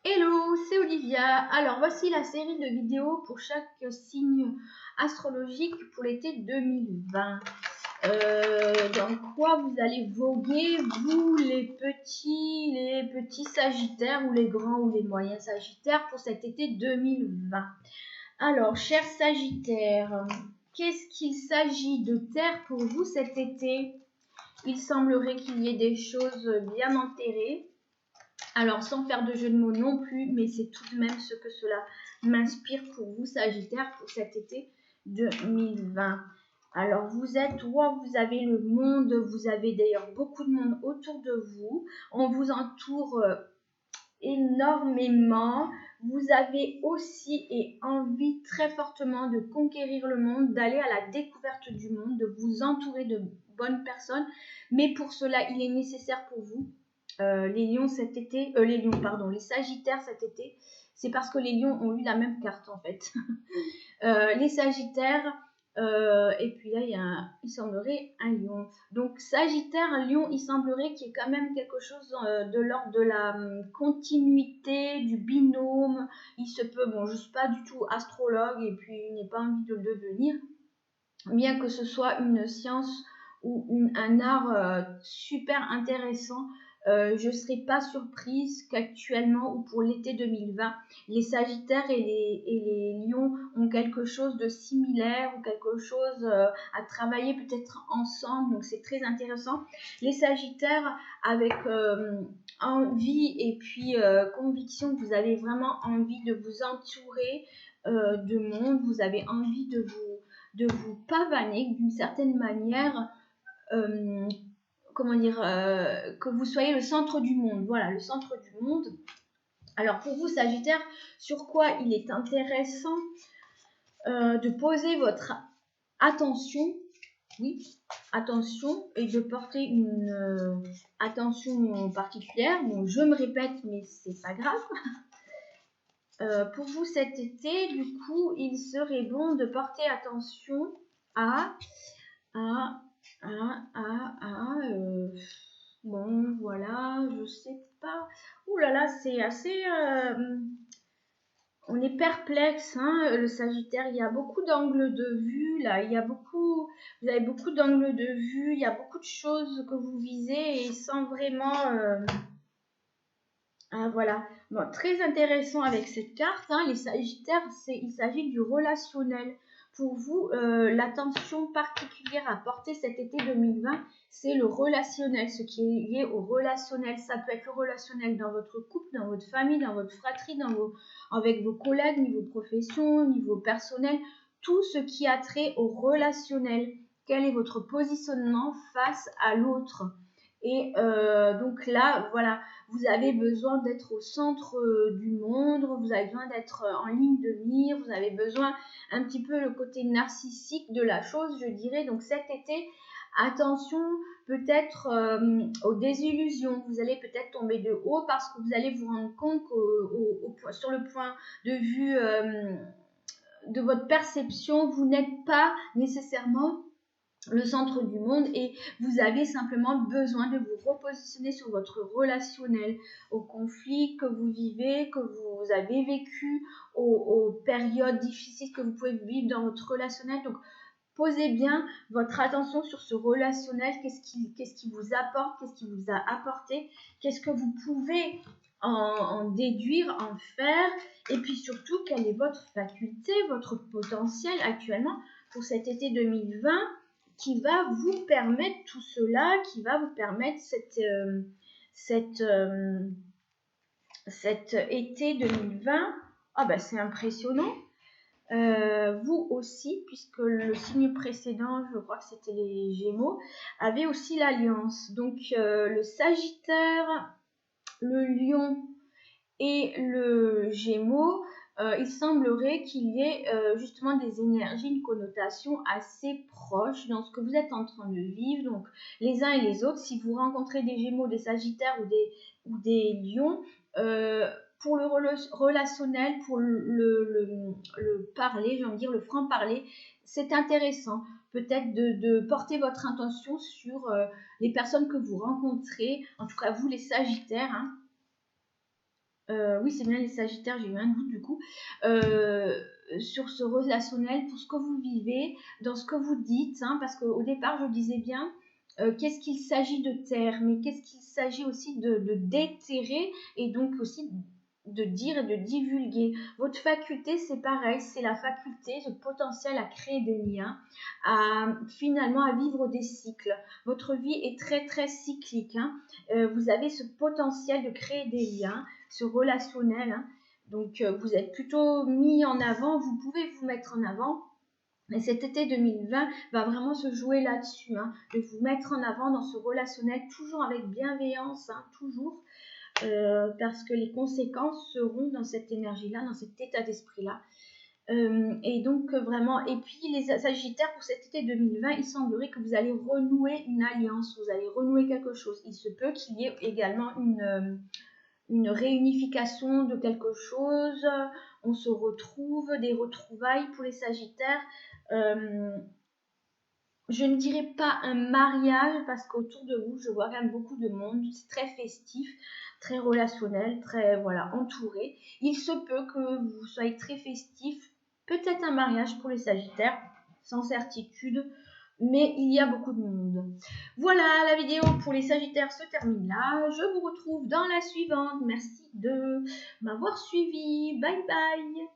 Hello, c'est Olivia. Alors voici la série de vidéos pour chaque signe astrologique pour l'été 2020. Dans quoi vous allez voguer, vous les petits sagittaires ou les grands ou les moyens sagittaires pour cet été 2020. Alors, chers sagittaires, qu'est-ce qu'il s'agit de terre pour vous cet été? Il semblerait qu'il y ait des choses bien enterrées. Alors, sans faire de jeu de mots non plus, mais c'est tout de même ce que cela m'inspire pour vous, Sagittaire, pour cet été 2020. Alors, vous avez le monde, vous avez d'ailleurs beaucoup de monde autour de vous. On vous entoure énormément. Vous avez aussi et envie très fortement de conquérir le monde, d'aller à la découverte du monde, de vous entourer de bonnes personnes. Mais pour cela, il est nécessaire pour vous les lions cet été, les sagittaires cet été, c'est parce que les lions ont eu la même carte en fait. Les sagittaires, et puis là il semblerait un lion. Donc sagittaire, un lion, il semblerait qu'il y ait quand même quelque chose de l'ordre de la continuité, du binôme. Il se peut, bon je ne suis pas du tout astrologue et puis je n'ai pas envie de le devenir, bien que ce soit une science ou un art super intéressant. Je ne serais pas surprise qu'actuellement ou pour l'été 2020, les Sagittaires et les Lions ont quelque chose de similaire ou quelque chose à travailler peut-être ensemble. Donc c'est très intéressant. Les Sagittaires avec envie et puis conviction que vous avez vraiment envie de vous entourer de monde. Vous avez envie de vous pavaner d'une certaine manière. Que vous soyez le centre du monde. Voilà, le centre du monde. Alors pour vous, Sagittaire, sur quoi il est intéressant de poser votre attention, oui, attention, et de porter une attention particulière. Bon, je me répète, mais c'est pas grave. Pour vous cet été, du coup, il serait bon de porter attention bon, voilà, je sais pas. Ouh là là, c'est assez. On est perplexe, hein, le Sagittaire. Il y a beaucoup d'angles de vue là. Vous avez beaucoup d'angles de vue. Il y a beaucoup de choses que vous visez et sans vraiment. Voilà. Bon, très intéressant avec cette carte. Hein, les Sagittaires, il s'agit du relationnel. Pour vous, l'attention particulière à porter cet été 2020, c'est le relationnel, ce qui est lié au relationnel. Ça peut être le relationnel dans votre couple, dans votre famille, dans votre fratrie, avec vos collègues, niveau profession, niveau personnel, tout ce qui a trait au relationnel. Quel est votre positionnement face à l'autre? Et donc là, voilà, vous avez besoin d'être au centre du monde, vous avez besoin d'être en ligne de mire, vous avez besoin un petit peu le côté narcissique de la chose, je dirais. Donc cet été, attention peut-être aux désillusions. Vous allez peut-être tomber de haut parce que vous allez vous rendre compte sur le point de vue de votre perception, vous n'êtes pas nécessairement le centre du monde et vous avez simplement besoin de vous repositionner sur votre relationnel, aux conflits que vous vivez, que vous avez vécu, aux périodes difficiles que vous pouvez vivre dans votre relationnel. Donc posez bien votre attention sur ce relationnel, qu'est-ce qui vous apporte, qu'est-ce qui vous a apporté, qu'est-ce que vous pouvez en déduire, en faire, et puis surtout quelle est votre faculté, votre potentiel actuellement pour cet été 2020 qui va vous permettre tout cela, qui va vous permettre cet été 2020. Ah ben c'est impressionnant. Vous aussi, puisque le signe précédent, je crois que c'était les Gémeaux, avait aussi l'Alliance. Donc le Sagittaire, le Lion et le Gémeaux, il semblerait qu'il y ait justement des énergies, une connotation assez proche dans ce que vous êtes en train de vivre. Donc les uns et les autres, si vous rencontrez des Gémeaux, des Sagittaires ou des Lions, pour le relationnel, pour le parler, j'ai envie de dire le franc-parler, c'est intéressant. Peut-être de porter votre intention sur les personnes que vous rencontrez, en tout cas vous les Sagittaires, hein. Oui, c'est bien les Sagittaires, j'ai eu un doute du coup. Sur ce relationnel, pour ce que vous vivez, dans ce que vous dites, hein, parce qu'au départ, je disais bien, qu'est-ce qu'il s'agit de taire, mais qu'est-ce qu'il s'agit aussi de déterrer et donc aussi de dire et de divulguer. Votre faculté, c'est pareil, c'est la faculté, ce potentiel à créer des liens, à finalement à vivre des cycles. Votre vie est très très cyclique, hein. Vous avez ce potentiel de créer des liens, ce relationnel, hein. Donc vous êtes plutôt mis en avant, vous pouvez vous mettre en avant. Mais cet été 2020 va vraiment se jouer là-dessus, hein, de vous mettre en avant dans ce relationnel, toujours avec bienveillance, hein, toujours, parce que les conséquences seront dans cette énergie-là, dans cet état d'esprit-là. Et donc vraiment, et puis les Sagittaires pour cet été 2020, il semblerait que vous allez renouer une alliance, vous allez renouer quelque chose. Il se peut qu'il y ait également une réunification de quelque chose, on se retrouve, des retrouvailles pour les Sagittaires. Je ne dirais pas un mariage parce qu'autour de vous, je vois quand même beaucoup de monde, c'est très festif, très relationnel, très voilà, entouré. Il se peut que vous soyez très festif, peut-être un mariage pour les Sagittaires, sans certitude, mais il y a beaucoup de monde. Voilà, la vidéo pour les Sagittaires se termine là. Je vous retrouve dans la suivante. Merci de m'avoir suivi. Bye bye.